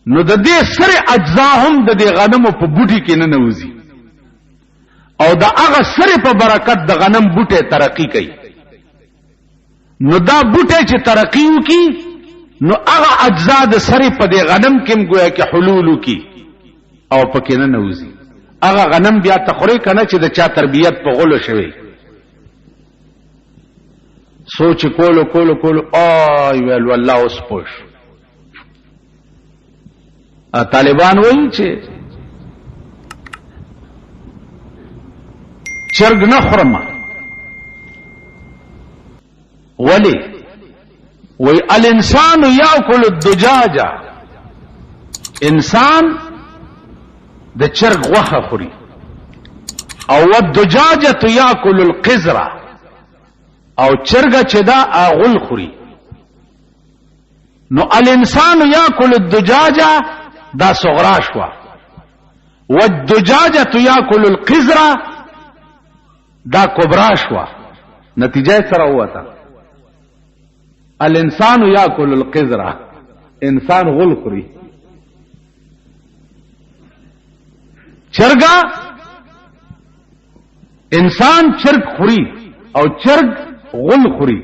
نو د دې سره اجزا هم د دې غنمو په بوټي کې نه نوځي او دا هغه سره په برکت د غنم بوټي ترقی کوي. نو دا بوټي چې ترقی وکي نو هغه اجزا د سره په دې غنم کې گویا کې حلول وکي او پکې نه نوځي. هغه غنم بیا تخوري کنه چې د چا تربیت په غولو شوی. سوچ کولو آی ویل والله اوس پوش. طالبان وایي چې چرګ نه خورم. ولی وی الانسان یاکل الدجاج، انسان د چرګ غوښه خوري او الدجاجه یاکل القزر، او چرګ چې دا اغل خوري. نو الانسان یاکل الدجاجه دا صغرا شوا، والدجاجه یاکل القزر دا کبرا شوا. نتیجه سره وته الانسان یاکل القزر، انسان غل خوري. چرګا انسان چرګ خوري او چرګ غل خوري.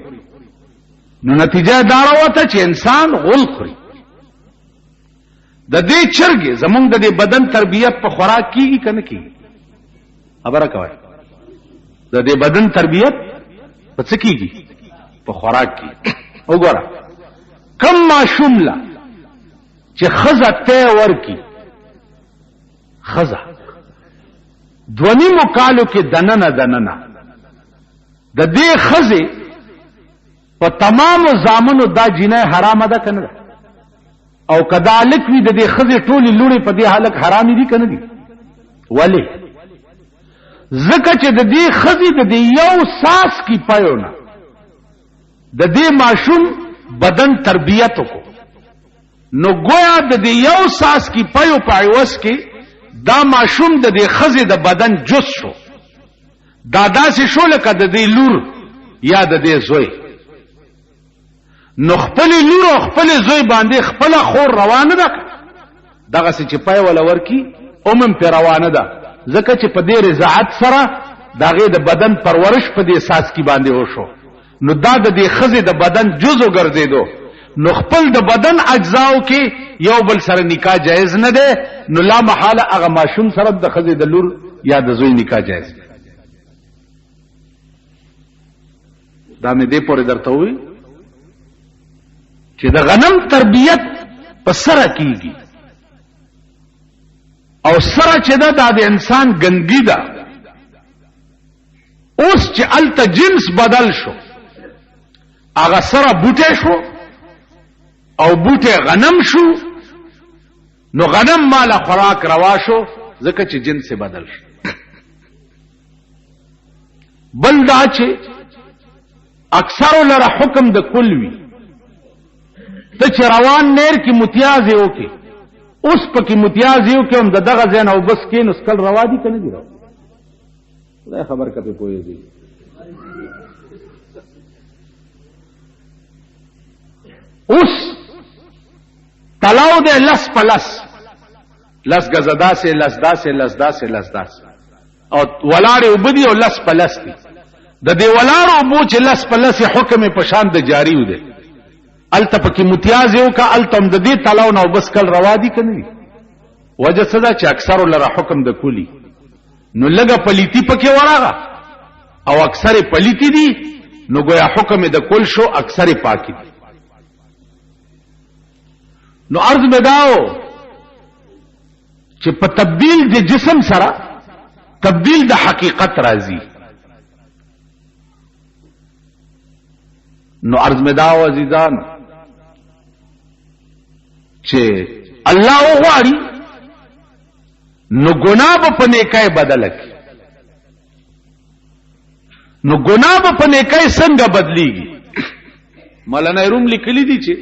نو نتیجه دا راوته چې انسان غل خوري. د دې چرګ زمونږ د دې بدن تربیت په خوراک کیږي کنه کیږي؟ خبره کوي. د دې بدن تربیت په څه کیږي؟ په خوراک کیږي. وګوره کم ماشوم لا چې خزه ته ورکی، خزه دونی مکالو کې دننه د دې خزه په تمام زامنو دا جنه حرام ده کنه ده؟ او کذالک وی د دې خزه ټولي لوري په دې حالت حرامي دي کنه دي؟ ولی زکه چې د دې خزه د دې یو ساس کی پایونه د دې ماشوم بدن تربیت کو، نو گویا د دې یو ساس کی پایو پایوس کې دا ماشوم د دې خزه د بدن جز شو. دا داسې شو لکه د دې لور یا د دې زوی. نو خپل لور او خپل زوی باندې خپل خور روانه ده، دغه چې پای ولا ورکی اومم پر روانه ده، ځکه چې په دې رضاعت سره دغه د بدن پرورش په دې اساس کې باندې وشو. نو دا د دې خزه د بدن جزء ګرځیدو. نو خپل د بدن اجزاو کې یو بل سره نکاح جایز نه ده. نو لا محاله هغه ماشوم سره د خزه د لور یا د زوی نکاح جایز ده. دا مې دې پورې درته وی چې د غنم تربیت په سره کیږي او سره چې دا د انسان ګندګي ده. اوس چې الته جنس بدل شو، هغه سره بوټه شو او بوټه غنم شو، نو غنم مال خوراک روا شو ځکه چې جنس بدل شو. بل دا چې اکثر لره حکم د کل وی، ته چې روان نیر کې متیازه وکي، اوس پکې متیازه وکي هم دغه ځین او بس کې نو سکل روا دي کنه دی؟ خدای خبر کته کوی دی. اوس تلاو دے لس پلس، لس گزدا سے لسدا سے لسدا سے لسدا سے، او ولاړ وبدي او لس پلس دي. د دې ولاړ وبو چې لس پلس حکم په شان د جاری و دي. الته پکې متیاز یو کا التم د دې تلاو نو بس کل روا دي کنه دي؟ وجه صدا چې اکثر لره حکم د کولی، نو لګه پلیتی پکې وراغه او اکثر پلیتی دي، نو گویا حکم د کل شو، اکثر پاکی دي. نو عرض میں داو چې په تبدیل د جسم سره تبدیل د حقیقت راځي. نو عرض میں داو عزیزان چې الله وغواړي نو ګناه په نیکۍ بدل کړي. نو ګناه په نیکۍ څنګه بدلیږي؟ مولانا روم لیکلی دي چې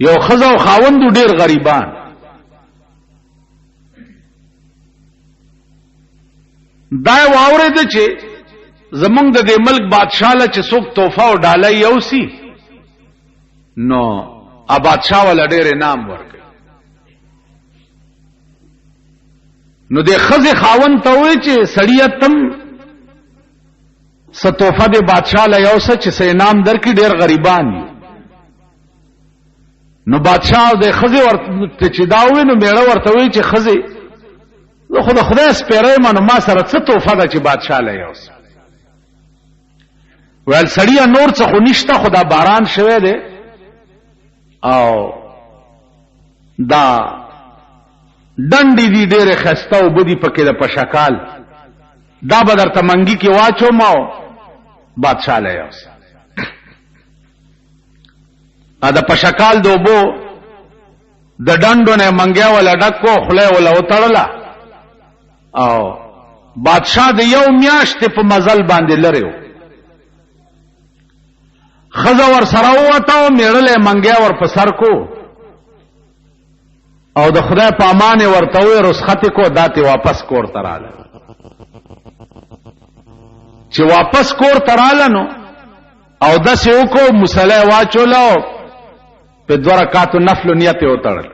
یو خزه او خاوند ډیر غریبان، دا واورید چې زمونږ د ملک بادشاہ له چې څوک توفه او ډالۍ یوسي، نو بادشاہ ولا ډېر انعام ورکړي. نو د ښځې خاوند ته وایي چې سړیه تم څه تحفه د بادشاہ له یو څه چې څه انعام درکړي، ډېر غریبان دي. نو بادشاہ د ښځې ورته چې دا ووایي نو میړه ورته وایي چې ښځې زه خو د خدای سپېره یم نو ما سره څه تحفه ده چې بادشاہ له یو څه. ویل سړیه نور څه خو نشته، خو دا باران شوی دی او دا ډنډې دي ډېرې ښایسته اوبه دي پکې د پشکال، دا به درته منګي کې واچوم او بادشاہ له یو څه. د پشکال د اوبو د ډنډو نه منګیا ولا ډکو خوله ولا وتړله او بادشاہ د یو میاشتې په مزل باندې لري و. ښځه ور سره ووته او میړله یې منګیا ور په سر کو او د خدای په امان یې ورته وویې رخصت یې کو، دا تې واپس کور ته راغله. چې واپس کور ته راغله نو او داسې وکړو مصلی یې واچوله او په 2 رکعاتو نفلو نیت یې وتړل.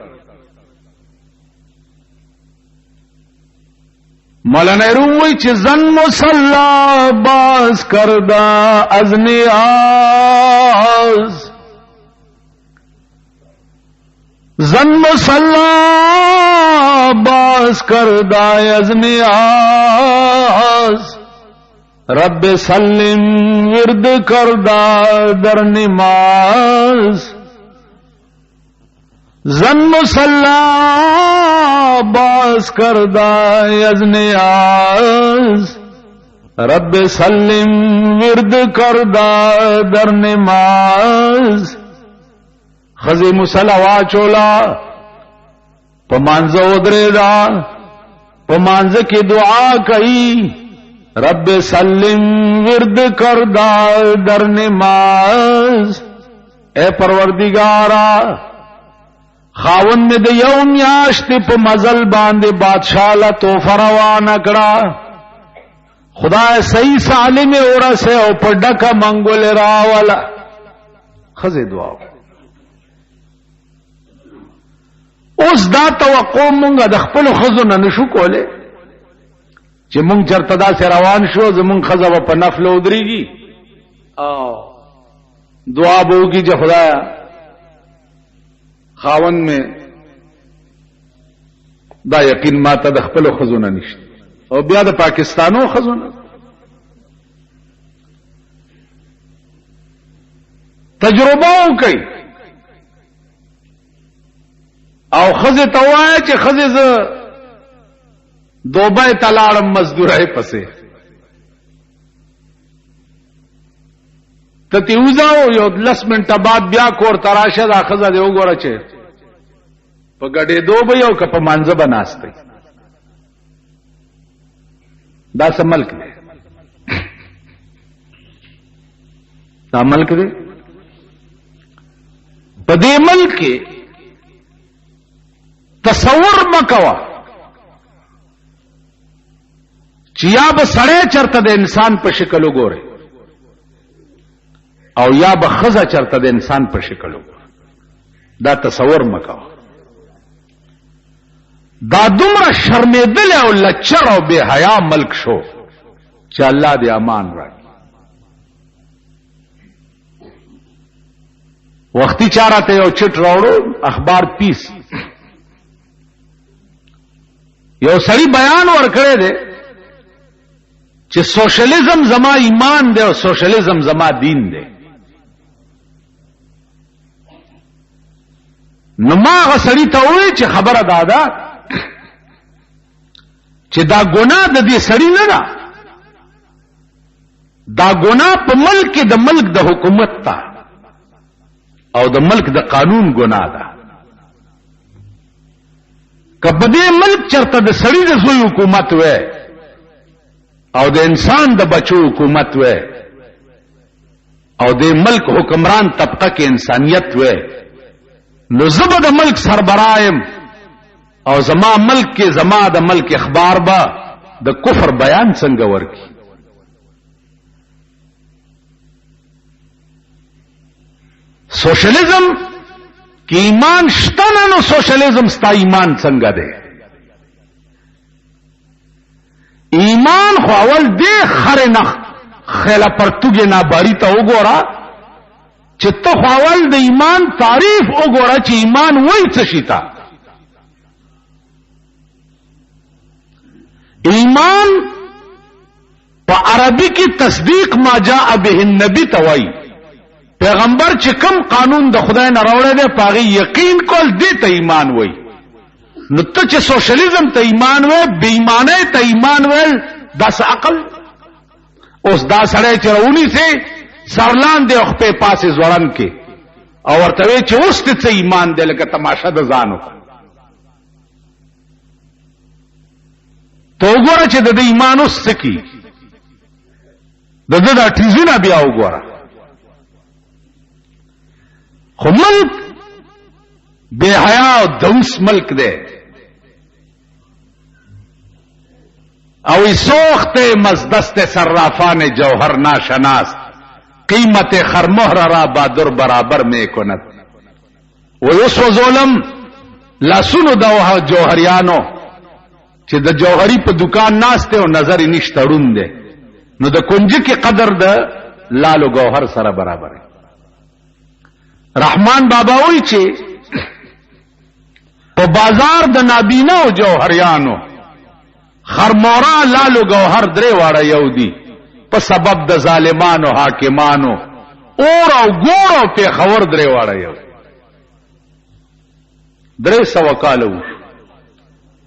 مولانا روم وی چې زن مصلا باز کردا از نیاز، زن مصلا باز کردا از نیاز، رب سلم ورد کردا در نماز، زن مصلا باز کردا از نیاز، رب سلم ورد کردا در نماز. خزی مصلا واچولا پا مانزه ودریدا، پا مانزه کی دعا کئی رب سلم ورد کردا در نماز. اے پروردگارا خاوند میں د یو میاشت په مزل باندې بادشاہ لا تحفه روانه کړه، خدای صحیح سالم اورسه او په ډکه منګول راولا. خزه دعا اوس دا توقع مونږه د خپل خزو نه نشو کوله چې مونږ چرته دا سره روان شو زمونږ خزه په نفل ودرېږي او دعا به وکړي چې خدایا خاون میں دا یقین ما ته د خپل خزونه نشته او بیا د پاکستانو خزونه. تجربه وکړي او خزه ته وایي چې خزه ز دوبه ته لاړم مزدورای پسې ته تیوزاو یو 10 منټه بعد بیا کور تراشه دا خزه دی وګوره چې په ګډې دوبه یو کپ مانځه بناسته. دا څه ملک دی؟ دا ملک دی؟ په دې ملک کې تصور مکوا چې یا به سړی چرته د انسان په شکل وګوره او یا به خزه چرته د انسان په شکل وګوره. دا تصور مکوا. دا دومره شرمېدل او لچر او بے حیا ملک شو چې الله دې امان راکړي. وختي چارته یو چټ راوړو اخبار پیس یو سړی بیان ورکړی دی چې سوشلیزم زما ایمان دی او سوشلیزم زما دین دی. نو ما هغه سړی ته وویل چې خبره دادا چې دا ګناه د دې سړی نه ده، دا ګناه په ملک د ملک د حکومت ته او د ملک د قانون ګناه ده. که په دې ملک چرته د سړی د زوی حکومت وای او د انسان د بچو حکومت وای او د ملک حکمران طبقه کې انسانیت وای نو زبر د ملک سربرایم او زما ملک کې زما د ملک اخبار با د کفر بیان څنګه ورکی. سوشلیزم کہ ایمان شتنه نو سوشلیزم ستا ایمان څنګه دی؟ ایمان خو اول دی خره نه خیله پرتوګې نه باری ته وګوره چې ته خو اول د ایمان تعریف وګوره چې ایمان وایي څه شي ته. ایمان په عربي کې تصدیق ما جاء به النبي ته وایي. پیغمبر چې کوم قانون د خدای نه راوړی دی په هغې یقین کول دې ته ایمان وایي. نو ته چې سوشلیزم ته ایمان وایي بې ایمانۍ ته ایمان ویل دا څه عقل؟ اوس دا سړی چې راونیسې سرلاندې او خپې پاسې ځوړن کې او ورته وایي چې اوس دې څه ایمان دی لکه تماشه د ځان وکړه. ته وګوره چې د ده ایمان اوس څه کي، د ده دا ټیزونه بیا وګوره. خو ملک بے حیا او دوس ملک دے او سوخت مزدست صرافان جوہر ناشناس قیمت خرمہر را بادر برابر میں کند. و اس و ظلم لاسونو دا جوہریانو چې د جوہری په دکان ناسته او نظر نشته روند دے نو د کنجی کی قدر د لالو گوهر سره برابر ہے. رحمان بابا وی چې په بازار د نابینا او جوهریانو خرمورا لالو گوهر درې واړه یو دي په سبب د ظالمانو حاکمانو اور او ګور او په خبر درې واړه یو 300 کالو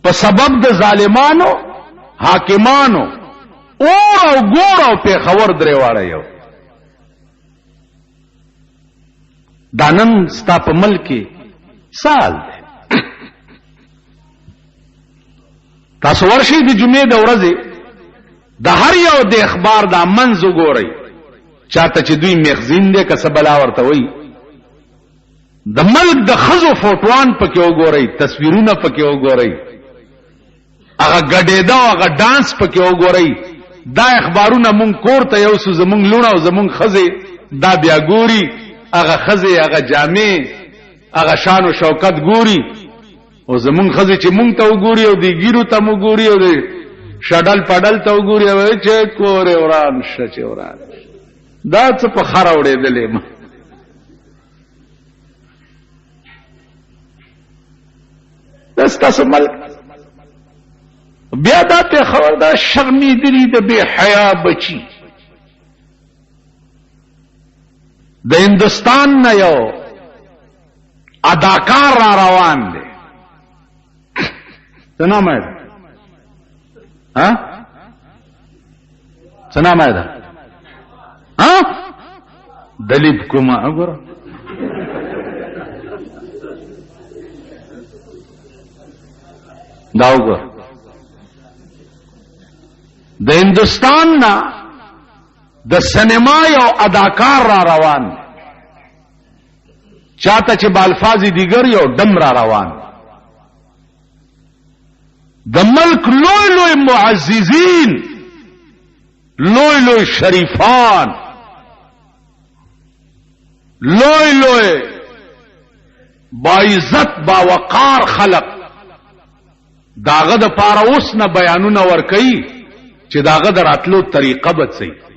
په سبب د ظالمانو حاکمانو اور او ګور او په خبر درې واړه یو. دانن ستا په ملک سال دی. تاسو ورشي د جمعې د ورځې د هر یو د اخبار د منځ وګورئ چاته چې دوی مخزین دی که څه بلا ورته وایي د ملک د ښځو فوټوان پکې وګورئ تصویرونه پکې وګورئ هغه ګډېده او هغه ډانس پکې وګورئ. دا اخبارونه مونږ کور ته یوسو زمونږ لوڼه او زمونږ ښځې دا بیا ګوري هغه ښځې هغه جامې هغه شان و شوکت ګوري او زمونږ ښځې چې مونږ ته وګوري او دی ګیرو ته مو ګوري او دی شډل پډل ته وګوري او چې کورې وران شه چې وران دا څه په خره وړېدلې ما دا ستاسو ملک بیا دا پېښور دا شرمېدلي د بې حیا بچي د هندوستان نه یو اداکار را روان دی څه نام یې ده څه نام یې ده دلیپ کمار وګوره دا وګوره د هندوستان نه د سینما یو اداکار را روان چاته چې بالفاظ دیگر یو ډم را روان د ملک لوی لوی معززین لوی لوی شریفان لوی لوی باعزت باوقار خلق داغه د پاره اوس نه بیانونه ورکړي چې داغه د راتلو طریقه به څه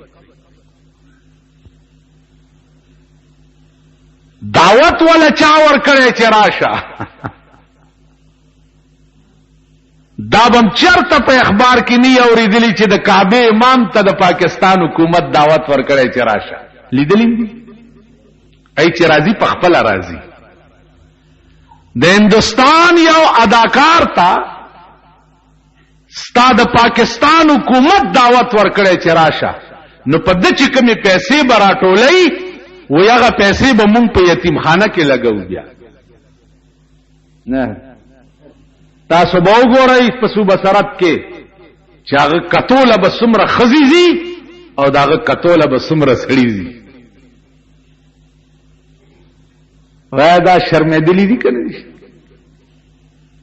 دعوت ولا چا ورکړي چې راشه دا بم چرته په اخبار کې نه اوریدلی چې د کعبه امام ته د پاکستان حکومت دعوت ورکړي چې راشه لیدلی ای چې راضي په خپل راضي د هندوستان یو اداکار تا ستا د پاکستان حکومت دعوت ورکړي چې راشه نو په د چې کومې پیسې به راټولئ وی هغه پیسې به مونږ په یتیمخانه کې لګو بیا نه تاسو به وګورئ په صوبه سرحد کې چې هغه کتوله به څومره ښځې ځي او د هغه کتوله به څومره سړي ځي وایه دا شرمېدلي دي که نه دي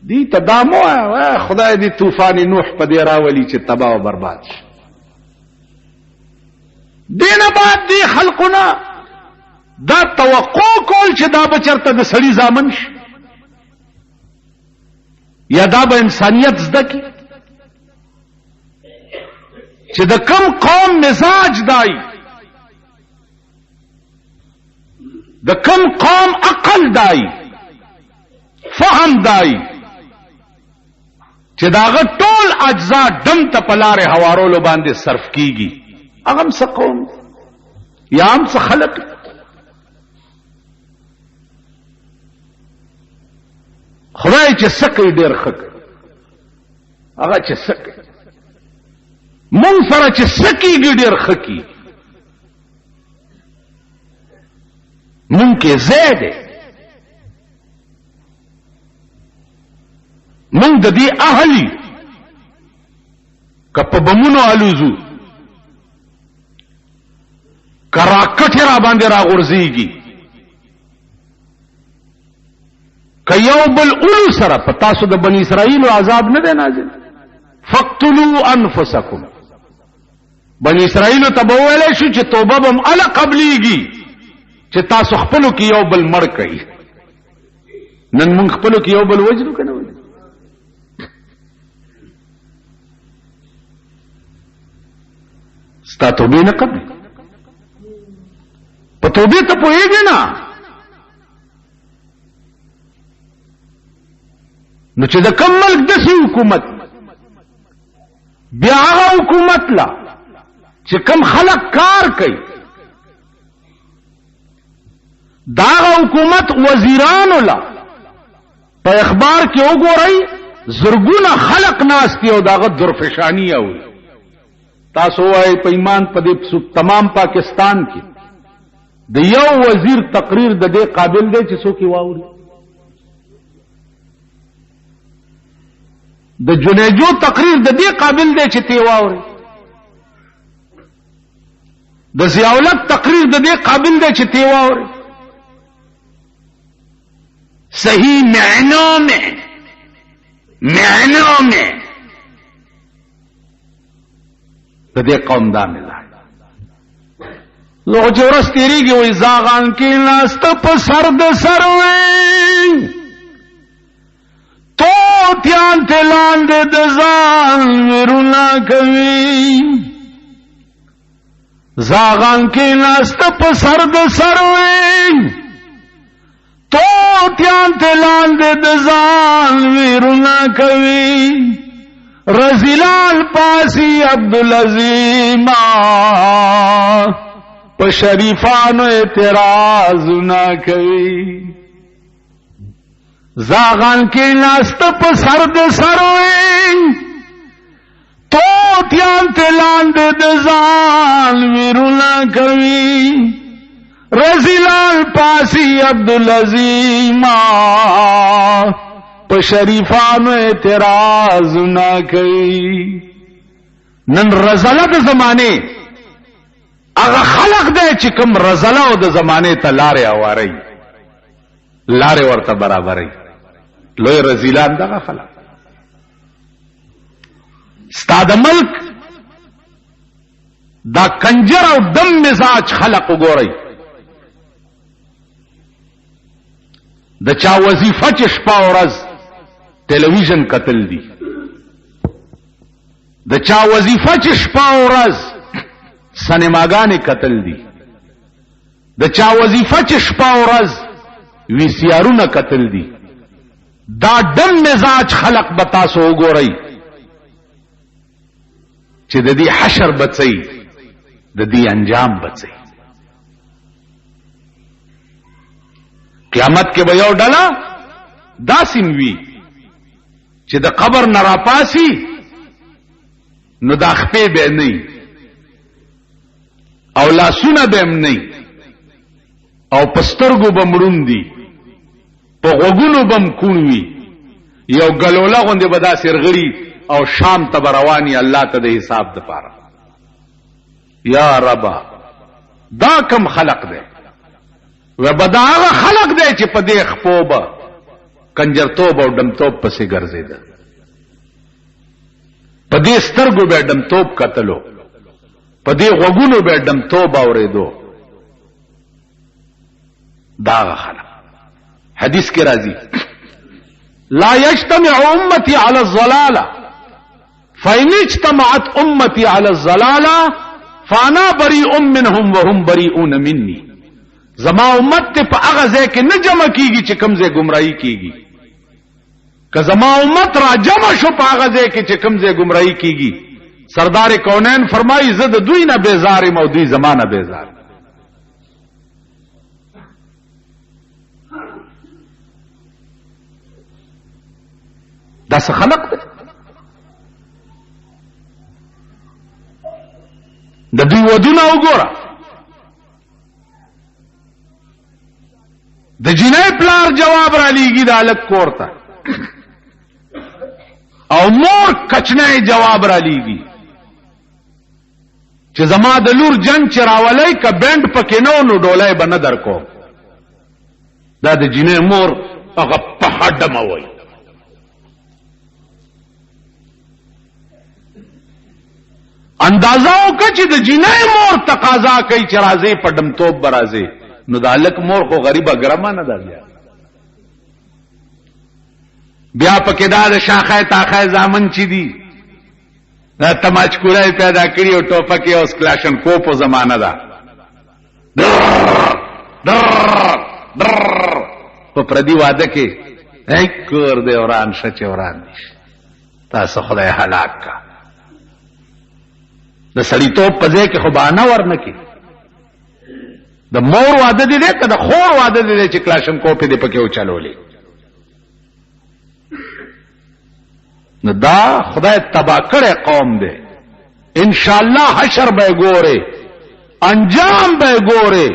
دی ته دا مه وایه خدای دې طوفان نوح په دې راولي چې تباه و برباد شي دې نه بعد دې خلقونه دا توقع کول چې دا بچرته د سړي زامن شي یا دا به انسانیت زده کی چې د کم قوم مزاج دای د کم قوم عقل دای فهم دای چې داغه ټول اجزا دم ته پلار هوارولو باندې صرف کیږي هغه څه قوم یا هم څه خلق خدای چې سکه ډیر خک هغه چې سکه مونږ سره چې سکیږي ډیر خکی مونږ کې زیاده مونږ د دې اهلی کپ بمونو الوزو کرا کټه را باندې را غورځيږي کيو بل اولو سره پتا سو د بنی اسرائیل عذاب نه دی نازل فقتلوا انفسکم بنی اسرائیل ته وویل شو چې توبه بم ال قبليږي چې تاسو خپلو کې یو بل مړ کړئ نن موږ خپلو کې یو بل وجنو کنه ستا توبه نه قبل په توبه ته پوهیږي نه نو چې د کم ملک دسی حکومت بیا هغه حکومت لا چې کم خلق کار کوي داغه حکومت وزیرانو لا په اخبار کې وګورئ زرګونه خلق ناشتي او داغه درفشانی او تاسو وايي په ایمان په دې تمام پاکستان کې د یو وزیر تقریر د دې قابل دی چې څوک واوري د جنیجو تقریر د دې قابل دی چې تی واوري د ضیاءالحق تقریر د دې قابل دی چې تی واوري صحیح معنوں میں د دې قوم دا ملا لو چې ورځ تیریږي وې زاغان کې ناست په سر د سروي تو تیان ته لاندې د ځان ورونه کوي زاغان کې ناست په سر د سروي تو تیان ته لاندې د ځان ورونه کوي رزیلال پاسی عبدالعظیم په شریفانو اعتراض نه کوي زاغان کې ناست په سر د سروي تو تیان ته لاندې د ځان ورونه کوي رزیلال پاسی عبدالعظیم په شریفانو اعتراض نه کوي نن رزله د زمانه هغه خلق دی چې کوم رزله او د زمانه ته لارې اواري لارې ورته برابرې لوی رزیلان دغه خلق ستاد ملک دا کنجر او دم مزاج خلق وګورئ د چا وظیفه چې شپه او ورځ ټلویزیون کتل دي د چا وظیفه چې شپه او ورځ سینماګانې کتل دي د چا وظیفه چې شپه او ورځ وی سی آرونه کتل دي دا دم مزاج خلق به تاسو وګورئ چې د دې حشر بچي د دې انجام بچي قیامت کې به یو ډله داسې وي چې د قبر نه راپاسي نو د خپې به نه او لاسونه به هم نه او پسترګو به مړون دي په غوګونو به هم کون وي یو ګلوله غوندې به داسې رغړي او شام ته به رواني الله ته د حساب دپاره یا ربا دا کم خلق دی و بدا هغه خلق دی چې په دې خپو به کنجرتوب او ډمتوب پسې ګرځېده په دې سترګو به ډمتوب کتلو په دې غوګونو به ډمتوب اورېدو دا خلق حدیث کې راځي لا يجتمع امتي على الضلاله فإن اجتمعت امتي على الضلاله فانا بريء منهم وهم بريئون مني. زما امت ته په هغه ځای کې نه جمع کیږي چې کوم ځای گمراهي کیږي. که زما امت را جمع شو په هغه ځای کې چې کوم ځای گمراهي کیږي، سردار کونین فرمایي زه د دوی نه بیزار یم او دوی زما نه بیزار. دا څه خلق دی؟ د دوی ودونه وګوره، د جنې پلار جواب را لیږي د هلک کور ته، او مور کچنه جواب را لیږي چې زما د لور جنگ چې راولی که بینډ پکې نه نو ډولۍ به نه در کوم. دا د جنې مور هغه په هډمه وایي. اندازه وکړه چې د جنۍ مور تقاضا کوي چې راځي په ډمتوب به راځي، نو د هلک مور خو غریبه ګرمه نه ده. بیا پکې دا د شاخه تاخه زامن چې دي دا تماچکوره پیدا کړي او ټوپکې اوس کلاشن کوپو زمانه ده. په پردي واده کې کور دی وران شچ وران دي. تاسو خدای هلاک کا د سړیتوب په ځای کې خو بهانه ورنکي. د مور واده دی که د خور واده دی چې کلاشن کوپې دی پکې وچلولې. نو دا خدای تبا کړی قوم دی. انشاءاللہ حشر به ګوره، انجام به ګوره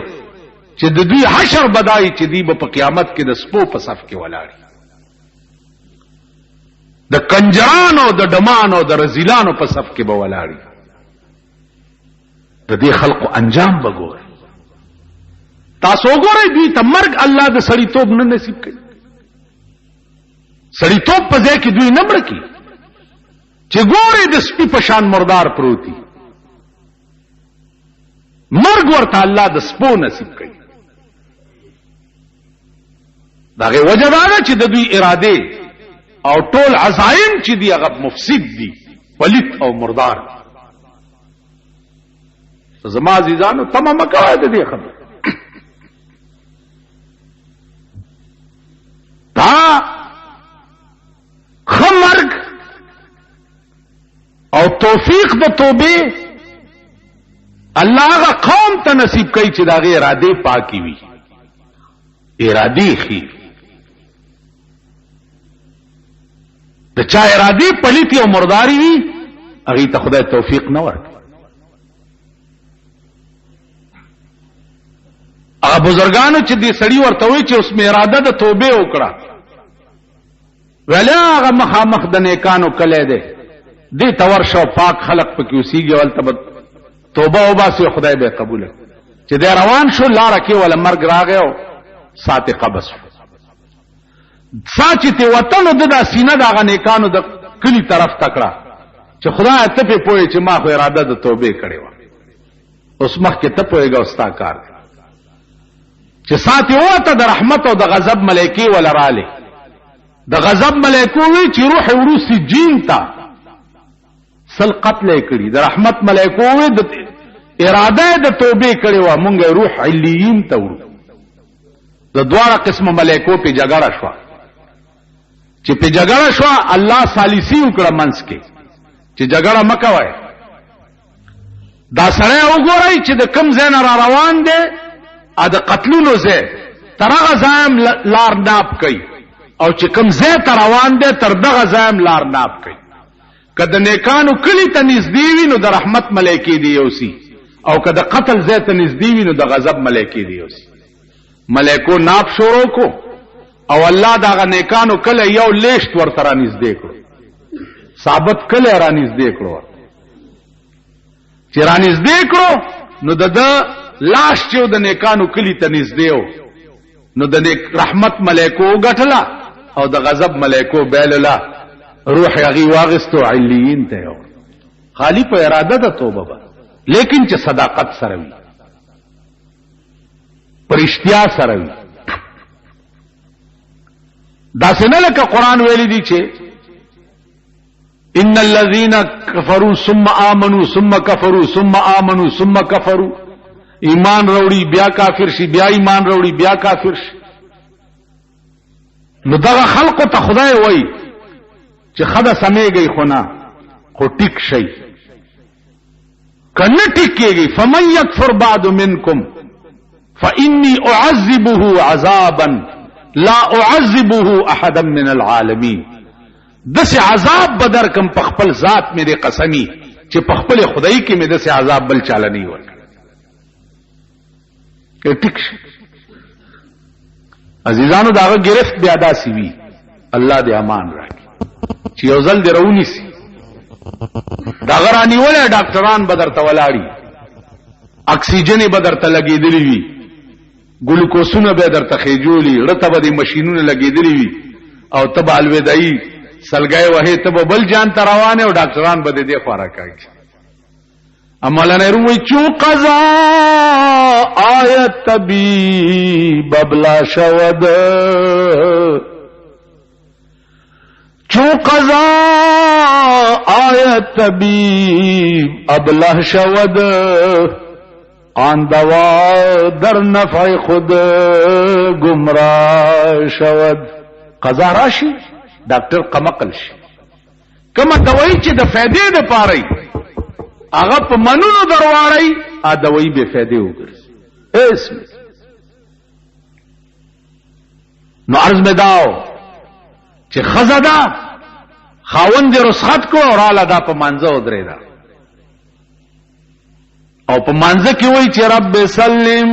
چې د دوی حشر بدای چې دی به په قیامت کې د سپو په صف کې ولاړي، د کنجرانو د ډمانو د رزیلانو په صف کې به ولاړي. د دې خلقو انجام به ګوره. تاسو وګورئ دوی ته مرګ الله د سړیتوب نه نصیب کوي. سړیتوب په ځای کې دوی نه مړ کی چې ګورئ د سپي په شان مردار پروتي. مرګ ورته الله د سپو نصیب کوي. دا غي وجه دا ده چې د دوی اراده او ټول عزایم چې دی هغه مفسد دي، پلیت او مردار. زما عزیزانو تمام کوي د دې خبره. دا خمرګ او توفیق د توبه الله هغه قوم ته نصیب کوي چې دا غي اراده پاکي وي، اراده خیر. د چا اراده پلیتی او مرداری وي هغه ته خدای توفیق نه ورکړي. هغه بزرګانو چې دې سړی ورته وي چې اوس مې اراده د توبه وکړه، ولا هغه مخامخ د نیکانو کله ده دې تور شو پاک خلق پکې اوسېږي ولته توبه وباسي خدای به قبول کړي. چې دې روان شو لار کې ولا مرګ راغی او ساته قبض ساچ ته وطن د سینه د نیکانو د کلی طرف تکړه چې خدای ته په پوي چې ما خو اراده د توبه کړې و. اوس مخ کې ته پويګا استا کار چې ساتي وته د رحمت او د غضب ملائکه ولراله. د غضب ملائکه وی چې روح وروسي جین تا سل قتل کړي، د رحمت ملائکه وی د اراده د توبه کړي و مونږه روح علیین ته ورو. د دوه قسم ملائکه په جګړه شو چې په جګړه شو الله ثالثي وکړه منس کې چې جګړه مکوای. دا سره وګورئ چې د کم ځای را روان دي ا د قتلونو ځای ترغه ځام لار ناب کوي، او چې کم ځای ته روان دي تر دغه ځام لار ناب کوي. کله نیکانو کلی ته نږدې وي نو د رحمت ملائکه دی اوسي، او کله قتل ځای ته نږدې وي نو د غضب ملائکه دی اوسي. ملائکو ناب شروع کو او الله دا نیکانو کله یو لیشت ورته را نږدې کړو، ثابت کله را نږدې کړو. چې را نږدې کړو نو د لاش چې د نیکانو کلی ته نږدې و نو د نیک رحمت ملائکو غټلا او د غضب ملائکو بیللا روح هغه واغستو علیین ته یو. خالی په اراده د توبه به، لیکن چې صداقت سره وي، پرشتیا سره وي، دا سنه لکه قرآن ویلی دی چې ان الذين كفروا ثم آمنوا ثم كفروا ثم آمنوا ثم كفروا، ایمان روڑی بیا کافر شي، بیا ایمان روڑی بیا کافر شي. نو دغه خلقو ته خدای وای چې خدا سمېږي خو نه، خو ټیک شي. کنه ټیک کېږي فمن یکفر بعد منکم فإني أعذبه عذابا لا أعذبه أحدا من العالمين. دس عذاب بدر کم پخپل ذات میرے قسمی چې پخپل خدای کې مې دس عذاب بل چاله نه ورکړ. ټیک شي عزیزانو، داغه گرفت بیا داسي وی. الله دې امان راکړي چې یو ځل دې رونی سي. داغه رانیولې ډاکټران بدر ته ولاړی، اکسیجن بدر ته لګېدلی وی، ګلوکوسونه به درته خېجولي، رته به د ماشينونه لګېدلی وي، او تب الوداعي سلګای وه تب بل جان ته روانه، او ډاکټران به دې خورا کوي. مولانا روي چو قضا آیت طبیب ابلا شود، چو قضا آیت طبیب ابلا شود، آن دوا در نفع خود گمراه شود. قضا راشي ډاکټر قمقل شي. کومه دوايي چې د فائدې د پاره هغه په منونو درواړی، ا دوايي به فائدې وګرځي. اسم نو عرض مې داو چې خزدا خاوند رخصت کو اور اعلی دا په منځه ودرې دا، او په منځه کې وای چې رب سلم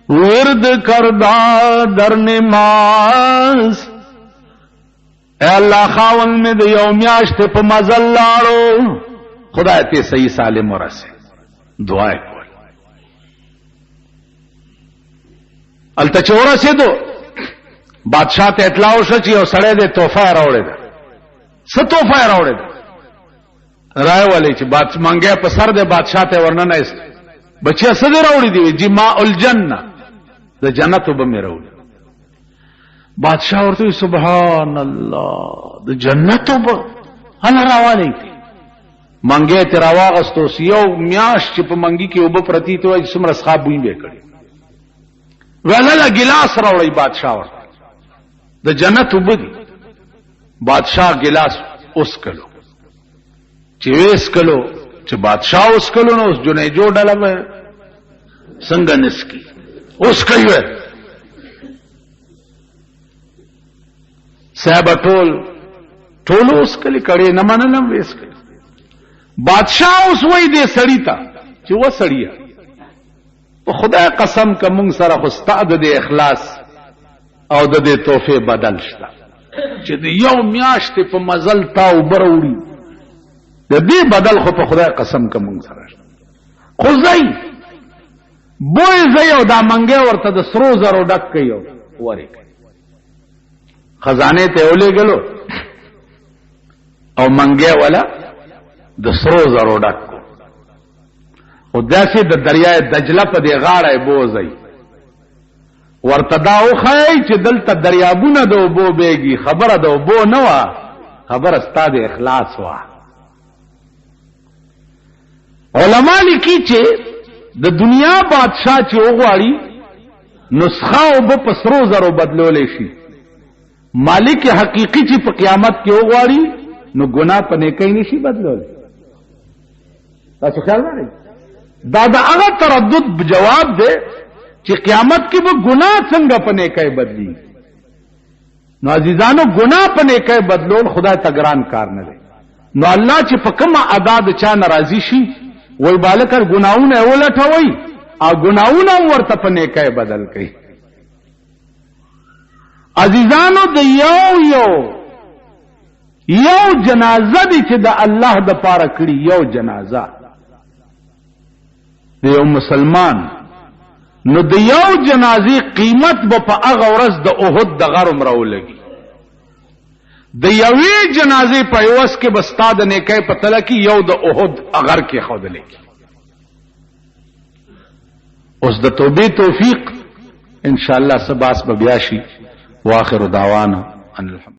ورد کردا در نماز، اے الله خاوند مې د یو میاشت په مزل لاړو، خدای ته صحیح سالم ورسه. دعا کول الته چورا سي دو بادشاہ ته اطلاع وشو چې یو سړی د تحفه راوړی ده. څه تحفه راوړی ده؟ رائے والی چې بادشاہ منګه په سر د بادشاہ ته ورننه است. بچیا څه راوړی دی؟ جماع الجنه، د جنت وب مې راوړی. بادشاہ ورته سبحان الله، د جنت وب انا راوالی دی. منګه ته راواغستو یو میاش چې په منګي کې وب پرتی ته څومره ښه بوی به کړی. ولله ګلاس راوړی بادشاہ ورته د جنت وب دی. بادشاہ ګلاس اوس کلو چې وېس کلو چې بادشاہ اوس کلو نو اوس جنې جوړ ډاله څنګه نسکی اوس کوي صاحب ټول اوس کلی کړي نه مننم وېس کړي. بادشاہ اوس وای دې سړی ته چې و سړیا په خدای قسم کوم سره خو ستاد د اخلاص او د دې توفه بدل شته چې د یو میاشت په مزل تا وبروړي، د دې بدل خو په خدای قسم کوم سره خو زئی بوې زئی او دا منګه ورته د سرو زرو ډک کيو وره خزانه ته ولې غلو او منګه ولا د سرو زرو ډک او داسې د دریای دجله په دی غاړه بوزي ورته دا وخی چې دلته دریابونه د اوبو بیږي. خبره د اوبو نه وه، خبره ستا د اخلاص وه. علما لیکي چې د دنیا بادشاہ چې وغواړي نسخه اوبه په سرو زرو بدلولی شي، مالک حقیقي چې په قیامت کې وغواړي نو ګناه په نیکۍ نشي بدلولی. تاسو خیال لرئ؟ دا د هغه تردد جواب دی چې قیامت کې به ګناه څنګه په نیکۍ بدلی. نو عزیزانو ګناه په نیکۍ بدلول خدای ته ګران کار نه دی. نو الله چې په کومه ادا د چا ناراضي شي وای بالکر ګناونه ولټوي او ګناونه ورته په نیکۍ بدل کوي. عزیزانو د یو جنازه دي چې د الله د پاره کړی، یو جنازه د یو مسلمان، نو د یو جنازي قیمت به په هغه ورځ د احد د غرم راولګي. د یوې جنازې په یوس کې بستا د نیکۍ په تله کې یو د احد اگر کې خودلې کی. اوس د توبې توفیق ان شاء الله سباس به بیا شي. واخر دعوانا ان الحمد